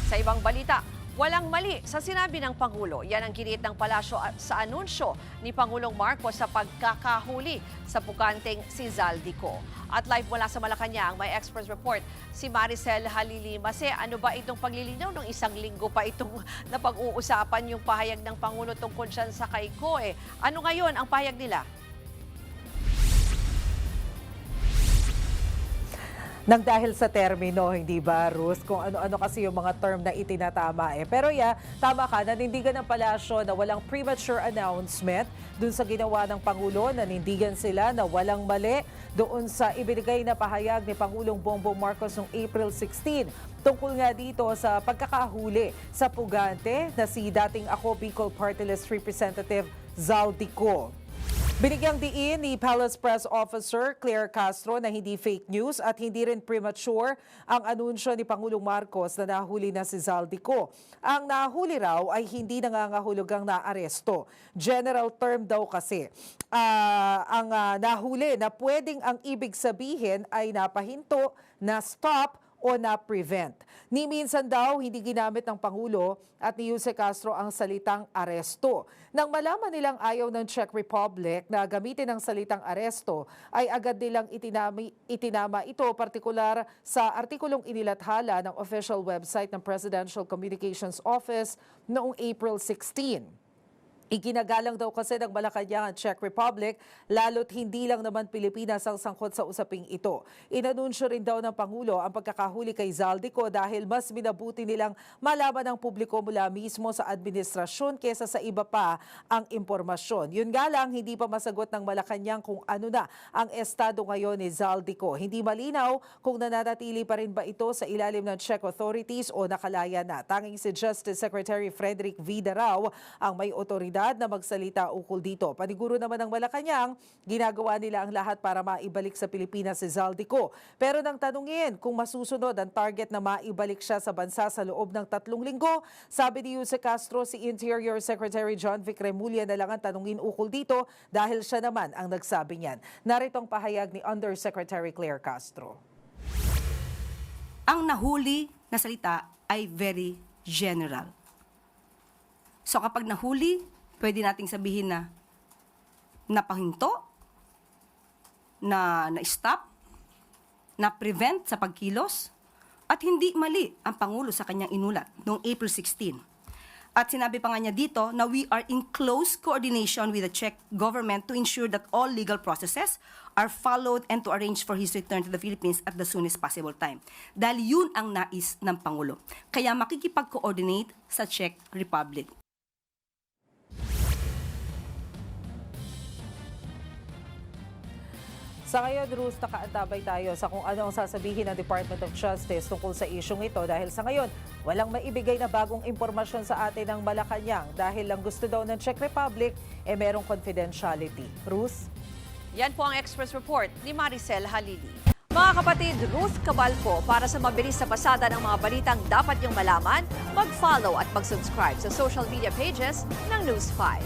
Sa ibang balita, walang mali sa sinabi ng Pangulo. Yan ang giniit ng palasyo sa anunsyo ni Pangulong Marcos sa pagkakahuli sa puganteng si Zaldico. At live mula sa Malacanang, may Express Report si Maricel Halili. Mase, ano ba itong paglilinaw ng isang linggo pa itong napag-uusapan yung pahayag ng Pangulo tungkol dyan sa kay COE? Ano ngayon ang pahayag nila? Nang dahil sa termino, hindi ba, Ruth? Kung ano-ano kasi yung mga term na itinatama eh. Pero tama ka, nanindigan ng palasyo na walang premature announcement dun sa ginawa ng Pangulo. Nanindigan sila na walang mali doon sa ibinigay na pahayag ni Pangulong Bongbong Marcos noong April 16. Tungkol nga dito sa pagkakahuli sa pugante na si dating Ako Bicol Party List Representative Zaldico. Binigyang diin ni Palace Press Officer Claire Castro na hindi fake news at hindi rin premature ang anunsyo ni Pangulong Marcos na nahuli na si Zaldico. Ang nahuli raw ay hindi nangangahulugang naaresto. General term daw kasi ang nahuli na pwedeng ang ibig sabihin ay napahinto, na-stop o na-prevent. Ni minsan daw hindi ginamit ng Pangulo at ni Jose Castro ang salitang aresto. Nang malaman nilang ayaw ng Czech Republic na gamitin ang salitang aresto, ay agad nilang itinama ito partikular sa artikulong inilathala ng official website ng Presidential Communications Office noong April 16. Iginagalang daw kasi ng Malacanang ang Czech Republic, lalo't hindi lang naman Pilipinas ang sangkot sa usaping ito. Inanunsyo rin daw ng Pangulo ang pagkakahuli kay Zaldico dahil mas minabuti nilang malaman ng publiko mula mismo sa administrasyon kesa sa iba pa ang impormasyon. Yun nga lang, hindi pa masagot ng Malacanang kung ano na ang estado ngayon ni Zaldico. Hindi malinaw kung nananatili pa rin ba ito sa ilalim ng Czech authorities o nakalaya na. Tanging si Justice Secretary Frederick Vida raw ang may otoridad na magsalita ukol dito. Paniguro naman ng Malacanang, ginagawa nila ang lahat para maibalik sa Pilipinas si Zaldico. Pero nang tanungin kung masusunod ang target na maibalik siya sa bansa sa loob ng 3 linggo, sabi ni Jose Castro, si Interior Secretary John Vic Remulla na lang ang tanungin ukol dito dahil siya naman ang nagsabi niyan. Narito ang pahayag ni Undersecretary Claire Castro. Ang nahuli na salita ay very general. So kapag nahuli, pwede nating sabihin na napahinto, na-stop, na-prevent sa pagkilos, at hindi mali ang Pangulo sa kanyang inulat noong April 16. At sinabi pa nga niya dito na we are in close coordination with the Czech government to ensure that all legal processes are followed and to arrange for his return to the Philippines at the soonest possible time. Dahil yun ang nais ng Pangulo. Kaya makikipag-coordinate sa Czech Republic. Sa ngayon, Ruth, nakaantabay tayo sa kung ano ang sasabihin ng Department of Justice tungkol sa isyong ito dahil sa ngayon, walang maibigay na bagong impormasyon sa atin ng Malacanang dahil lang gusto daw ng Czech Republic merong confidentiality. Ruth? Yan po ang Express Report ni Maricel Halili. Mga kapatid, Ruth Cabalco, para sa mabilis na pasada ng mga balitang dapat niyong malaman, mag-follow at mag-subscribe sa social media pages ng News 5.